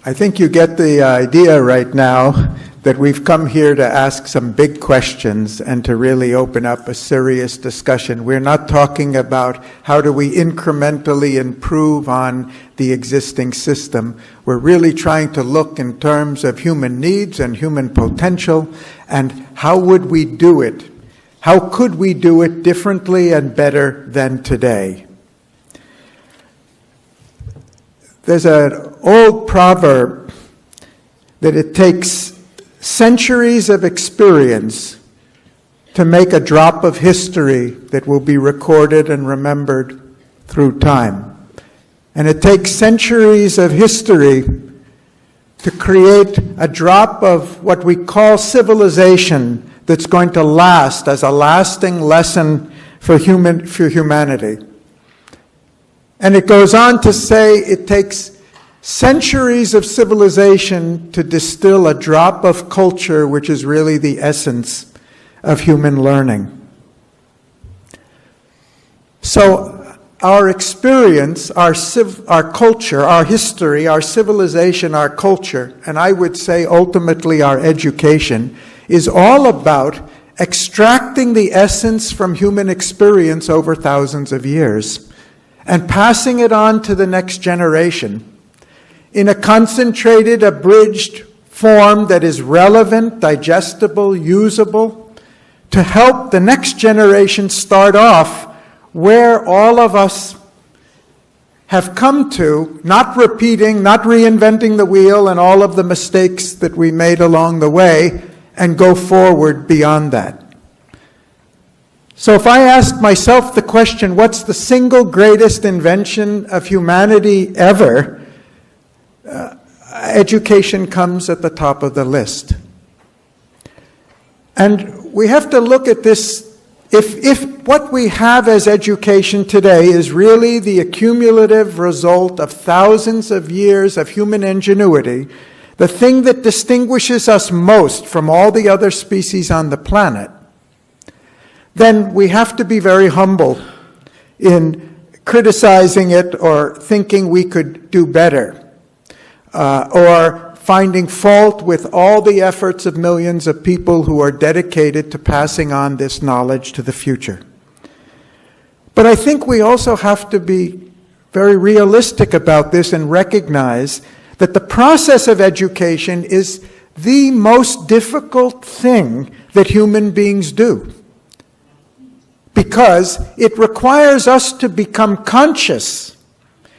I think you get the idea right now that we've come here to ask some big questions and to really open up a serious discussion. We're not talking about how do we incrementally improve on the existing system. We're really trying to look in terms of human needs and human potential and how would we do it? How could we do it differently and better than today? There's an old proverb that it takes centuries of experience to make a drop of history that will be recorded and remembered through time. And it takes centuries of history to create a drop of what we call civilization that's going to last as a lasting lesson for humanity. And it goes on to say it takes centuries of civilization to distill a drop of culture, which is really the essence of human learning. So our experience, our culture, our history, our civilization, our culture, and I would say ultimately our education, is all about extracting the essence from human experience over thousands of years and passing it on to the next generation in a concentrated, abridged form that is relevant, digestible, usable, to help the next generation start off where all of us have come to, not repeating, not reinventing the wheel and all of the mistakes that we made along the way, and go forward beyond that. So if I ask myself the question, what's the single greatest invention of humanity ever? Education comes at the top of the list. And we have to look at this, if what we have as education today is really the accumulative result of thousands of years of human ingenuity, the thing that distinguishes us most from all the other species on the planet, then we have to be very humble in criticizing it or thinking we could do better, or finding fault with all the efforts of millions of people who are dedicated to passing on this knowledge to the future. But I think we also have to be very realistic about this and recognize that the process of education is the most difficult thing that human beings do, because it requires us to become conscious.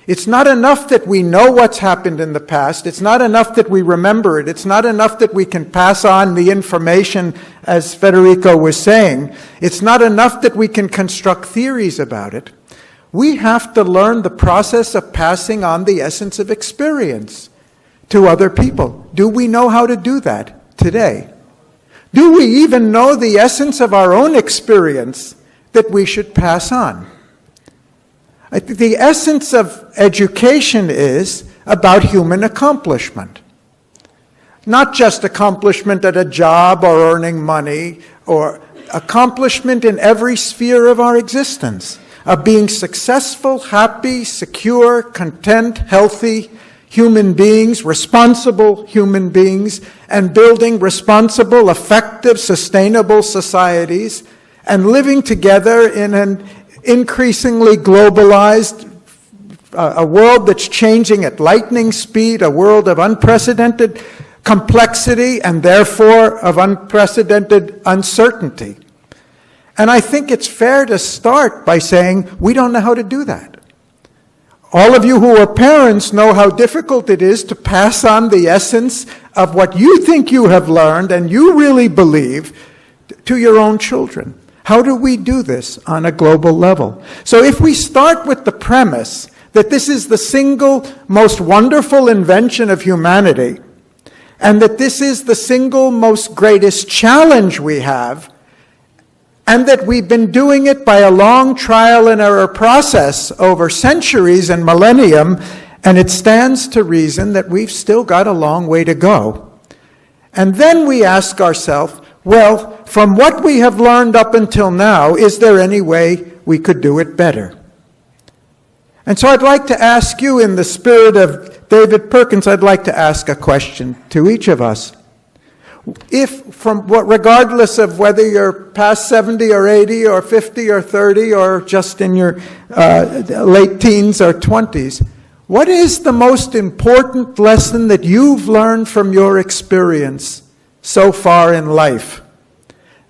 It's not enough that we know what's happened in the past. It's not enough that we remember it. It's not enough that we can pass on the information, as Federico was saying. It's not enough that we can construct theories about it. We have to learn the process of passing on the essence of experience to other people. Do we know how to do that today? Do we even know the essence of our own experience that we should pass on? I think the essence of education is about human accomplishment. Not just accomplishment at a job or earning money, or accomplishment in every sphere of our existence, of being successful, happy, secure, content, healthy human beings, responsible human beings, and building responsible, effective, sustainable societies, and living together in an increasingly globalized, a world that's changing at lightning speed, a world of unprecedented complexity and therefore of unprecedented uncertainty. And I think it's fair to start by saying we don't know how to do that. All of you who are parents know how difficult it is to pass on the essence of what you think you have learned and you really believe to your own children. How do we do this on a global level? So if we start with the premise that this is the single most wonderful invention of humanity, and that this is the single most greatest challenge we have, and that we've been doing it by a long trial and error process over centuries and millennium, and it stands to reason that we've still got a long way to go. And then we ask ourselves, well, from what we have learned up until now, is there any way we could do it better? And so I'd like to ask you, in the spirit of David Perkins, I'd like to ask a question to each of us. Regardless of whether you're past 70 or 80 or 50 or 30 or just in your late teens or 20s, what is the most important lesson that you've learned from your experience so far in life?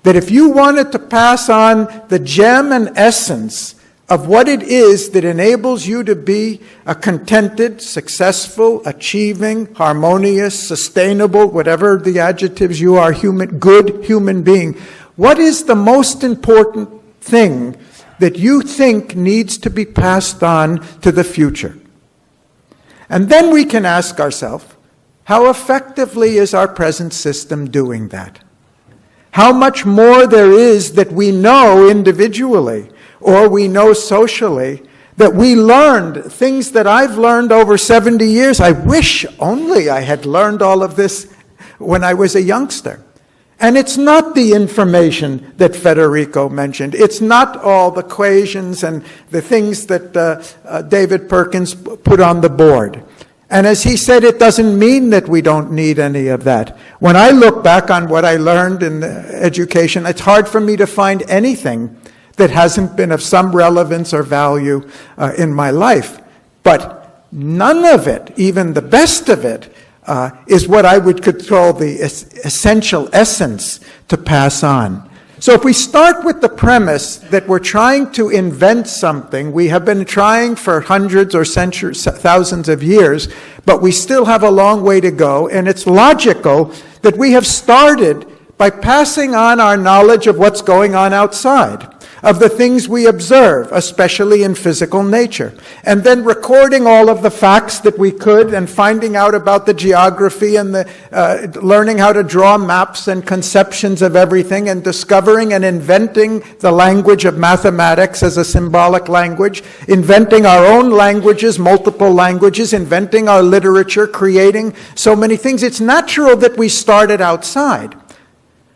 That if you wanted to pass on the gem and essence of what it is that enables you to be a contented, successful, achieving, harmonious, sustainable, whatever the adjectives you are, good human being, what is the most important thing that you think needs to be passed on to the future? And then we can ask ourselves, how effectively is our present system doing that? How much more there is that we know individually or we know socially, that we learned, things that I've learned over 70 years. I wish only I had learned all of this when I was a youngster. And it's not the information that Federico mentioned. It's not all the equations and the things that David Perkins put on the board. And as he said, it doesn't mean that we don't need any of that. When I look back on what I learned in education, it's hard for me to find anything that hasn't been of some relevance or value in my life. But none of it, even the best of it, is what I would call the essential essence to pass on. So if we start with the premise that we're trying to invent something, we have been trying for hundreds or centuries, thousands of years, but we still have a long way to go, and it's logical that we have started by passing on our knowledge of what's going on outside, of the things we observe, especially in physical nature, and then recording all of the facts that we could and finding out about the geography and the learning how to draw maps and conceptions of everything, and discovering and inventing the language of mathematics as a symbolic language, inventing our own languages, multiple languages, inventing our literature, creating so many things. It's natural that we started outside,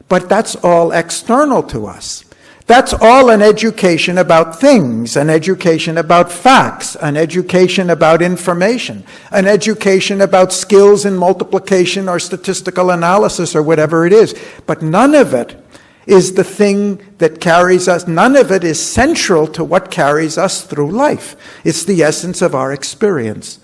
but that's all external to us. That's all an education about things, an education about facts, an education about information, an education about skills in multiplication or statistical analysis or whatever it is. But none of it is the thing that carries us. None of it is central to what carries us through life. It's the essence of our experience.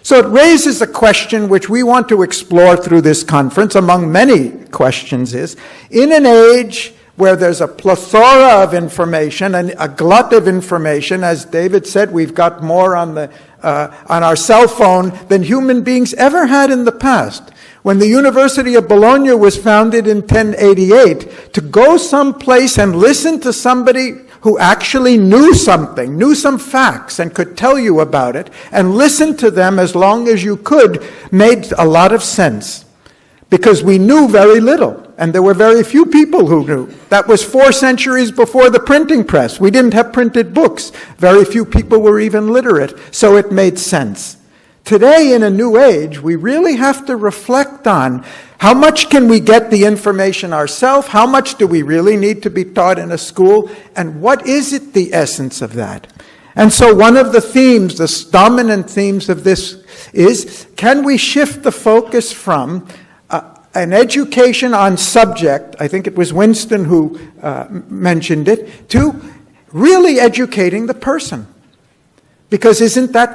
So it raises a question which we want to explore through this conference, among many questions, is, in an age where there's a plethora of information and a glut of information, as David said, we've got more on our cell phone than human beings ever had in the past. When the University of Bologna was founded in 1088, to go someplace and listen to somebody who actually knew something, knew some facts, and could tell you about it, and listen to them as long as you could, made a lot of sense. Because we knew very little, and there were very few people who knew. That was 4 centuries before the printing press. We didn't have printed books. Very few people were even literate, so it made sense. Today, in a new age, we really have to reflect on how much can we get the information ourselves, how much do we really need to be taught in a school, and what is it the essence of that? And so one of the themes, the dominant themes of this is, can we shift the focus from an education on subject, I think it was Winston who mentioned it, to really educating the person. Because isn't that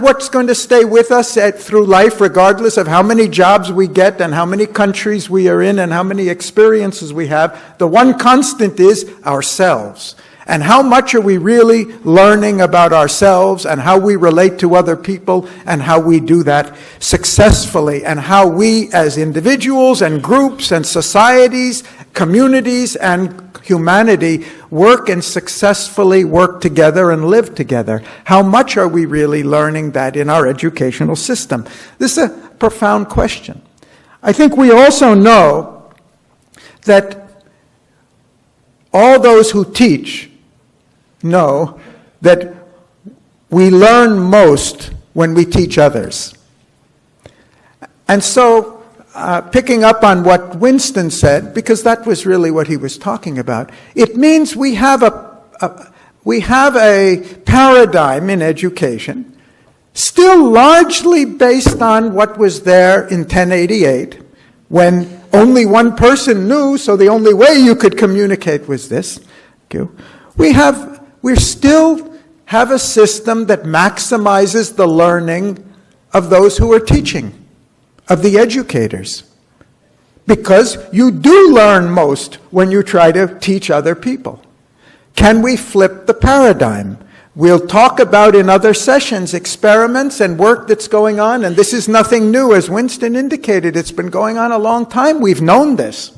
what's going to stay with us through life, regardless of how many jobs we get and how many countries we are in and how many experiences we have? The one constant is ourselves. And how much are we really learning about ourselves and how we relate to other people and how we do that successfully, and how we as individuals and groups and societies, communities and humanity work and successfully work together and live together. How much are we really learning that in our educational system? This is a profound question. I think we also know that all those who teach know that we learn most when we teach others. And so, picking up on what Winston said, because that was really what he was talking about, it means we have we have a paradigm in education, still largely based on what was there in 1088, when only one person knew, so the only way you could communicate was this. We still have a system that maximizes the learning of those who are teaching, of the educators. Because you do learn most when you try to teach other people. Can we flip the paradigm? We'll talk about in other sessions experiments and work that's going on, and this is nothing new. As Winston indicated, it's been going on a long time. We've known this.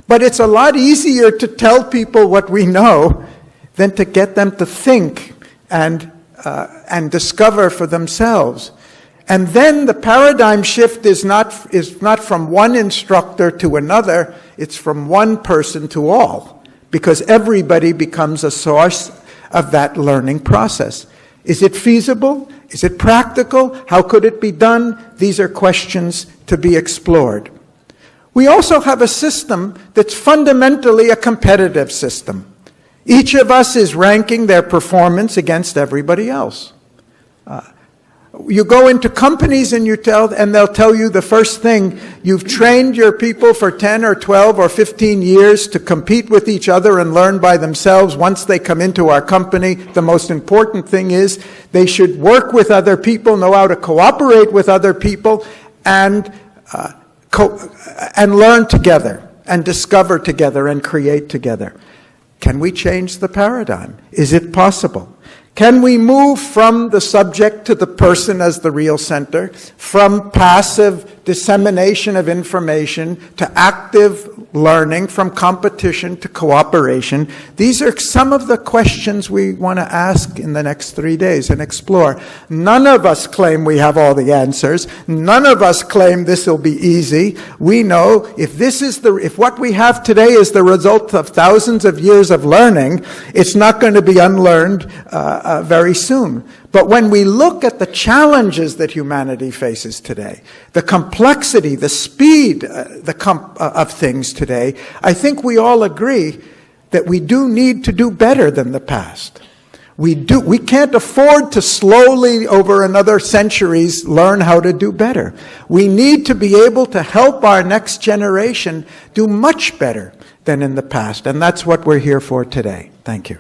But it's a lot easier to tell people what we know than to get them to think and discover for themselves. And then the paradigm shift is not from one instructor to another, it's from one person to all, because everybody becomes a source of that learning process. Is it feasible? Is it practical? How could it be done? These are questions to be explored. We also have a system that's fundamentally a competitive system. Each of us is ranking their performance against everybody else. You go into companies and they'll tell you the first thing, you've trained your people for 10 or 12 or 15 years to compete with each other and learn by themselves. Once they come into our company, the most important thing is they should work with other people, know how to cooperate with other people, and learn together, and discover together, and create together. Can we change the paradigm? Is it possible? Can we move from the subject to the person as the real center, from passive dissemination of information to active learning, from competition to cooperation? These are some of the questions we want to ask in the next 3 days and explore. None of us claim we have all the answers. None of us claim this will be easy. We know if what we have today is the result of thousands of years of learning, it's not going to be unlearned very soon. But when we look at the challenges that humanity faces today, the complexity, the speed of things today, I think we all agree that we do need to do better than the past. We can't afford to slowly, over another centuries, learn how to do better. We need to be able to help our next generation do much better than in the past, and that's what we're here for today. Thank you.